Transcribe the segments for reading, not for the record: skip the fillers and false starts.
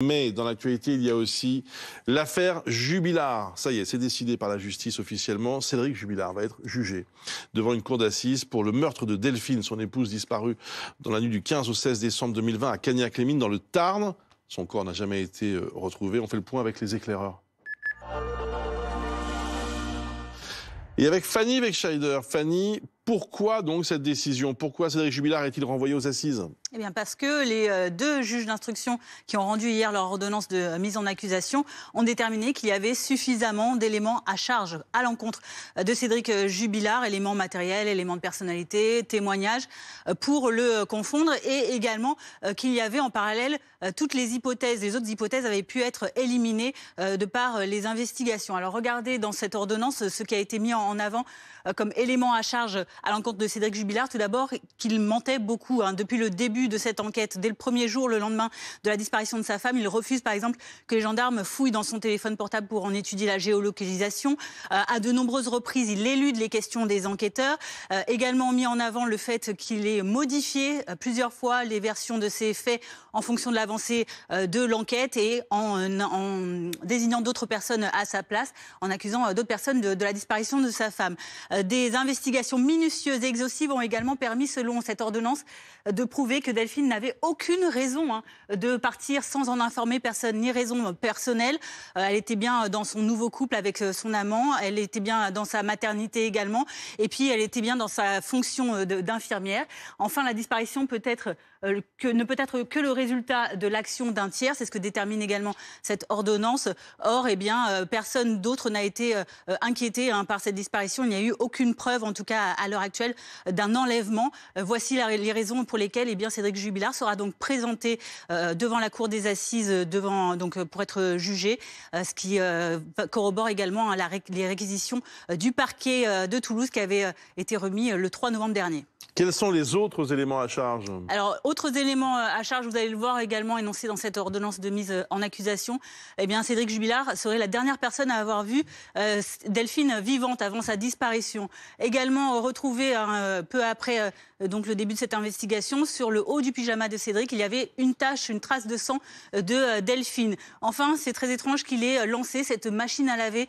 Mais dans l'actualité, il y a aussi l'affaire Jubilard. Ça y est, c'est décidé par la justice officiellement. Cédric Jubilard va être jugé devant une cour d'assises pour le meurtre de Delphine, son épouse disparue dans la nuit du 15 au 16 décembre 2020 à Cagnac-les-Mines dans le Tarn. Son corps n'a jamais été retrouvé. On fait le point avec les éclaireurs. Et avec Fanny Wegscheider. Fanny, pourquoi donc cette décision? Pourquoi Cédric Jubilard est-il renvoyé aux assises? Eh bien parce que les deux juges d'instruction qui ont rendu hier leur ordonnance de mise en accusation ont déterminé qu'il y avait suffisamment d'éléments à charge à l'encontre de Cédric Jubilard, éléments matériels, éléments de personnalité, témoignages, pour le confondre, et également qu'il y avait en parallèle toutes les hypothèses, les autres hypothèses avaient pu être éliminées de par les investigations. Alors regardez dans cette ordonnance ce qui a été mis en avant comme élément à charge à l'encontre de Cédric Jubilard. Tout d'abord, qu'il mentait beaucoup depuis le début de cette enquête. Dès le premier jour, le lendemain de la disparition de sa femme, il refuse par exemple que les gendarmes fouillent dans son téléphone portable pour en étudier la géolocalisation. À de nombreuses reprises, il élude les questions des enquêteurs. Également mis en avant le fait qu'il ait modifié plusieurs fois les versions de ces faits en fonction de l'avancée de l'enquête et en désignant d'autres personnes à sa place, en accusant d'autres personnes de la disparition de sa femme. Des investigations minutieuses et exhaustives ont également permis, selon cette ordonnance, de prouver que Delphine n'avait aucune raison de partir sans en informer personne, ni raison personnelle. Elle était bien dans son nouveau couple avec son amant, elle était bien dans sa maternité également, et puis elle était bien dans sa fonction d'infirmière. Enfin, la disparition ne peut être que le résultat de l'action d'un tiers, c'est ce que détermine également cette ordonnance. Or, personne d'autre n'a été inquiété par cette disparition. Il n'y a eu aucune preuve, en tout cas à l'heure actuelle, d'un enlèvement. Voici les raisons pour lesquelles Cédric Jubilard sera donc présenté devant la cour des assises pour être jugé, ce qui corrobore également les réquisitions du parquet de Toulouse qui avait été remis le 3 novembre dernier. Quels sont les autres éléments à charge? Alors, autres éléments à charge, vous allez le voir également énoncé dans cette ordonnance de mise en accusation. Cédric Jubilard serait la dernière personne à avoir vu Delphine vivante avant sa disparition. Également retrouvé peu après le début de cette investigation, sur le haut du pyjama de Cédric, il y avait une trace de sang de Delphine. Enfin, c'est très étrange qu'il ait lancé cette machine à laver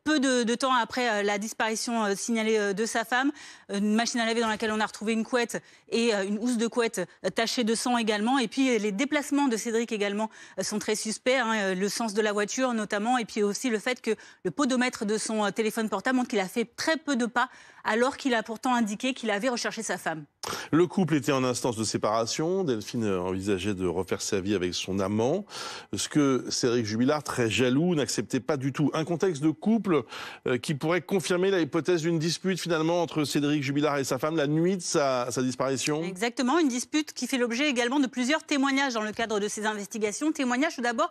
peu de temps après la disparition signalée de sa femme. Une machine à laver dans laquelle on a retrouvé une couette et une housse de couette tachée de sang également. Et puis les déplacements de Cédric également sont très suspects, le sens de la voiture notamment, et puis aussi le fait que le podomètre de son téléphone portable montre qu'il a fait très peu de pas alors qu'il a pourtant indiqué qu'il avait recherché sa femme. Le couple était en instance de séparation. Delphine envisageait de refaire sa vie avec son amant. Ce que Cédric Jubilard, très jaloux, n'acceptait pas du tout. Un contexte de couple qui pourrait confirmer la hypothèse d'une dispute finalement entre Cédric Jubilard et sa femme la nuit de sa disparition. Exactement, une dispute qui fait l'objet également de plusieurs témoignages dans le cadre de ces investigations. Témoignages tout d'abord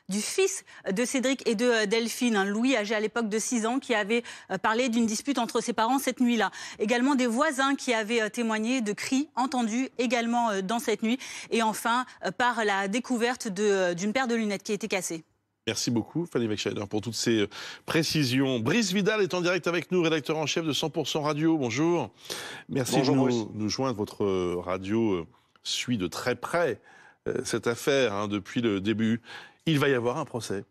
du fils de Cédric et de Delphine, Louis, âgé à l'époque de 6 ans, qui avait parlé d'une dispute entre ses parents cette nuit-là. Également des voisins qui avaient témoigné de cris entendus également dans cette nuit. Et enfin, par la découverte d'une paire de lunettes qui a été cassée. Merci beaucoup, Fanny Wegscheider, pour toutes ces précisions. Brice Vidal est en direct avec nous, rédacteur en chef de 100% Radio. Bonjour. Merci de nous joindre. Votre radio suit de très près cette affaire depuis le début. Il va y avoir un procès.